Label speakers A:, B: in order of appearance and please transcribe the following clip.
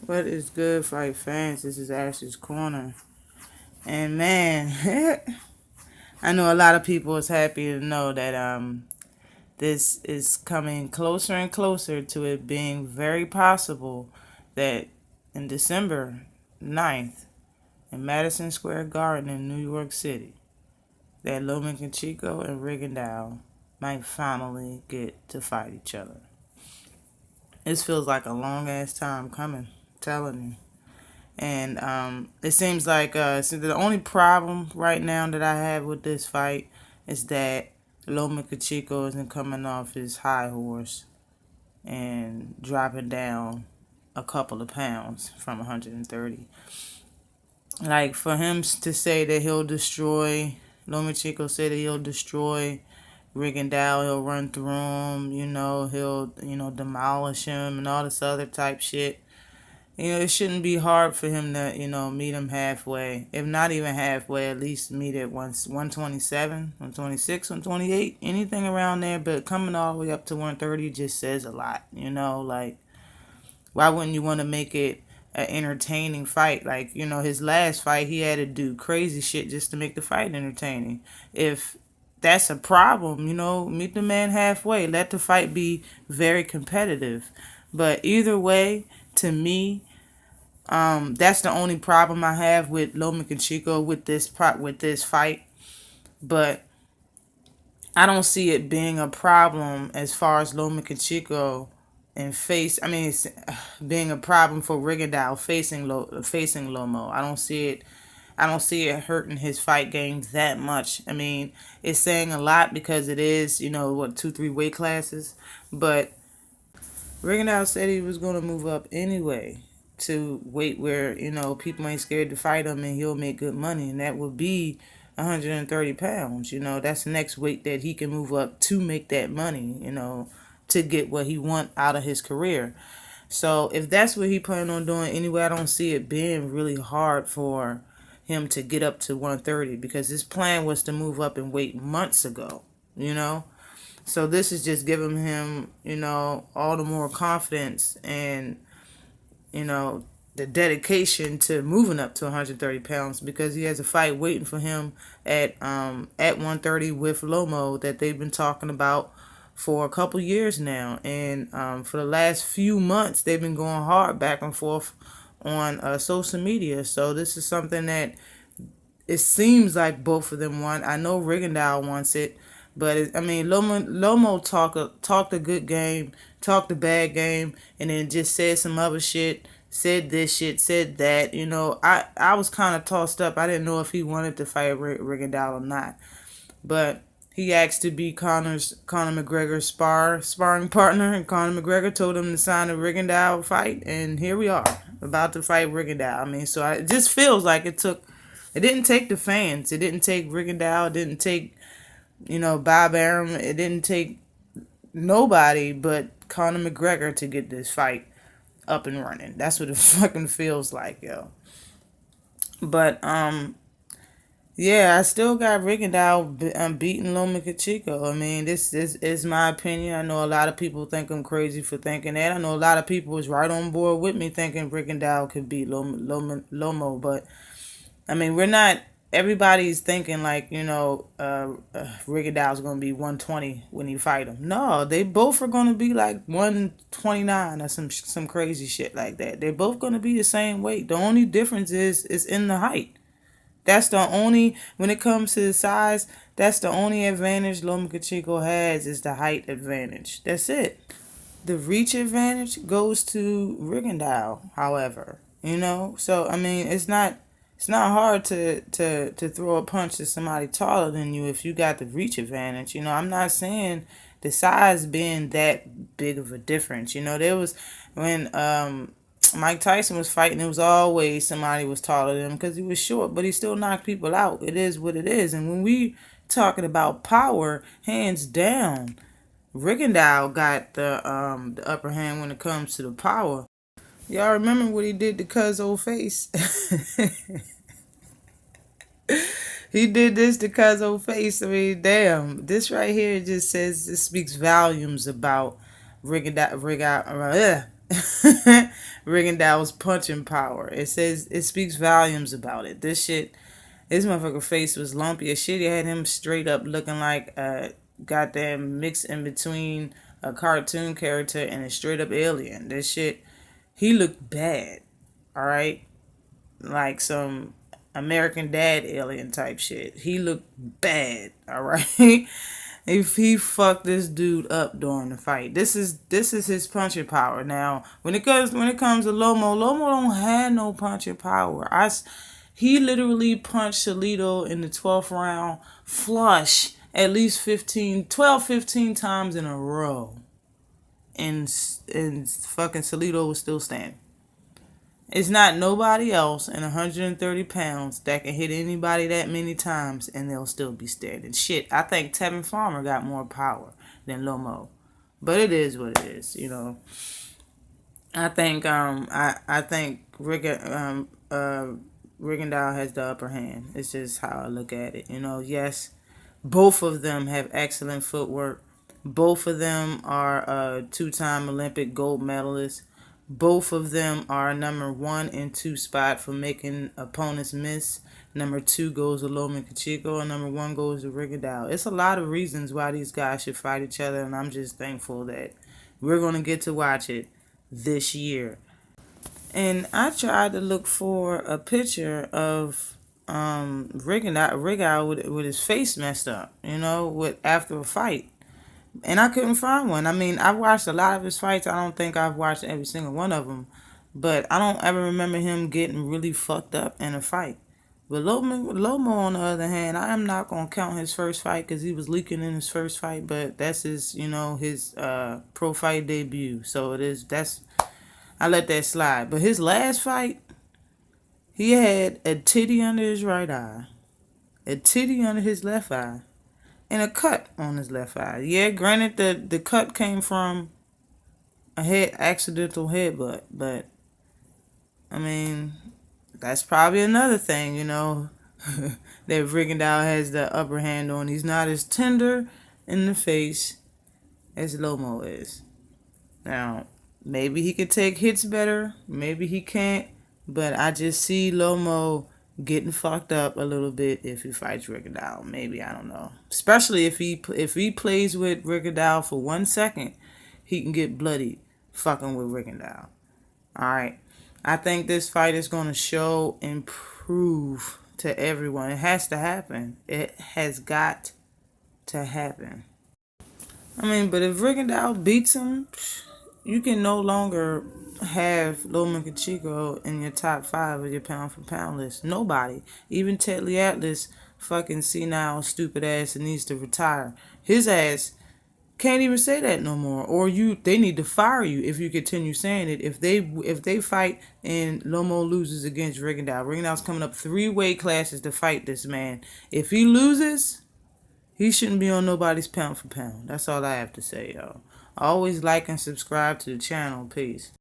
A: What is good, fight fans? This is Ash's Corner. And man, I know a lot of people is happy to know that this is coming closer and closer to it being very possible that in December 9th in Madison Square Garden in New York City, that Lomachenko and Rigondeaux might finally get to fight each other. This feels like a long ass time coming, I'm telling you. And it seems like so the only problem right now that I have with this fight is that Lomachenko isn't coming off his high horse and dropping down a couple of pounds from 130. Like, for him to say that he'll destroy, Lomachenko said that he'll destroy Rigondeaux, he'll run through him, he'll, demolish him and all this other type shit. It shouldn't be hard for him to, meet him halfway. If not even halfway, at least meet at 127, 126, 128, anything around there. But coming all the way up to 130 just says a lot, like, why wouldn't you want to make it an entertaining fight? Like, his last fight, he had to do crazy shit just to make the fight entertaining. If that's a problem, meet the man halfway. Let the fight be very competitive. But either way, to me, that's the only problem I have with Lomachenko with this fight. But I don't see it being a problem as far as Lomachenko and it's being a problem for Rigondeaux facing Lomo. I don't see it hurting his fight game that much. I mean, it's saying a lot because it is, 2-3 weight classes. But Rigondeaux said he was going to move up anyway to weight where, people ain't scared to fight him and he'll make good money. And that would be 130 pounds. That's the next weight that he can move up to make that money, to get what he want out of his career. So if that's what he planning on doing anyway, I don't see it being really hard for him to get up to 130 because his plan was to move up in weight months ago, So this is just giving him, all the more confidence and, the dedication to moving up to 130 pounds because he has a fight waiting for him at 130 with Lomo that they've been talking about for a couple years now. And for the last few months, they've been going hard back and forth on social media. So this is something that it seems like both of them want. I know Rigondeaux wants it. But, Lomo talked a good game, talked a bad game, and then just said some other shit, said this shit, said that. I was kind of tossed up. I didn't know if he wanted to fight Rigondeaux or not. But he asked to be Conor McGregor's sparring partner, and Conor McGregor told him to sign a Rigondeaux fight, and here we are, about to fight Rigondeaux. So it just feels like it didn't take the fans. It didn't take Rigondeaux. It didn't take Bob Arum. It didn't take nobody but Conor McGregor to get this fight up and running. That's what it fucking feels like, yo. But, yeah, I still got Rigondeaux beating Lomachenko. This is my opinion. I know a lot of people think I'm crazy for thinking that. I know a lot of people was right on board with me thinking Rigondeaux could beat Lomo. But, we're not... Everybody's thinking like, Rigondeaux's going to be 120 when you fight him. No, they both are going to be like 129 or some crazy shit like that. They're both going to be the same weight. The only difference is in the height. That's the only, when it comes to the size, that's the only advantage Lomachenko has is the height advantage. That's it. The reach advantage goes to Rigondeaux, however, So, it's not hard to throw a punch at somebody taller than you if you got the reach advantage. I'm not saying the size being that big of a difference. There was when Mike Tyson was fighting, it was always somebody was taller than him because he was short, but he still knocked people out. It is what it is. And when we talking about power, hands down, Rigondeaux got the upper hand when it comes to the power. Y'all remember what he did to Cuz old face? He did this to Cuz old face. Damn. This right here just says, it speaks volumes about Rigondeaux, Rigondeaux's punching power. It says it speaks volumes about it. This motherfucker face was lumpy as shit. He had him straight up looking like a goddamn mix in between a cartoon character and a straight up alien. This shit, he looked bad. All right, like some American Dad alien type shit. He looked bad. All right. If he fucked this dude up during the fight, this is his punching power. Now, when it comes to Lomo don't have no punching power. He literally punched Salido in the 12th round flush at least 15 times in a row, and fucking Salido was still standing. It's not nobody else in 130 pounds that can hit anybody that many times and they'll still be standing. Shit, I think Tevin Farmer got more power than Lomo. But it is what it is, you know. I think Rigondeaux has the upper hand. It's just how I look at it. You know, yes, both of them have excellent footwork. Both of them are two-time Olympic gold medalists. Both of them are number 1 and 2 spot for making opponents miss. Number 2 goes to Lomachenko, and number 1 goes to Rigondeaux. It's a lot of reasons why these guys should fight each other, and I'm just thankful that we're going to get to watch it this year. And I tried to look for a picture of Rigo with his face messed up, you know, with after a fight. And I couldn't find one. I mean, I've watched a lot of his fights. I don't think I've watched every single one of them. But I don't ever remember him getting really fucked up in a fight. But Lomo, on the other hand, I am not going to count his first fight because he was leaking in his first fight. But that's his, his pro fight debut. So I let that slide. But his last fight, he had a titty under his right eye, a titty under his left eye, and a cut on his left eye. Yeah, granted, the cut came from a accidental headbutt, but I mean, that's probably another thing, that Rigondeaux has the upper hand on. He's not as tender in the face as Lomo is. Now, maybe he could take hits better, maybe he can't, but I just see Lomo getting fucked up a little bit if he fights Rigondeaux. Maybe, I don't know. Especially if he plays with Rigondeaux for 1 second, he can get bloodied fucking with Rigondeaux. Alright. I think this fight is going to show and prove to everyone. It has to happen. It has got to happen. I mean, but if Rigondeaux beats him, you can no longer have Lomachenko in your top 5 of your pound for pound list. Nobody. Even Ted Atlas, fucking senile, stupid ass, that needs to retire. His ass can't even say that no more. Or they need to fire you if you continue saying it. If they fight and Lomo loses against Rigondeaux. Rigondeaux's coming up 3 weight classes to fight this man. If he loses, he shouldn't be on nobody's pound for pound. That's all I have to say, y'all. Always like and subscribe to the channel. Peace.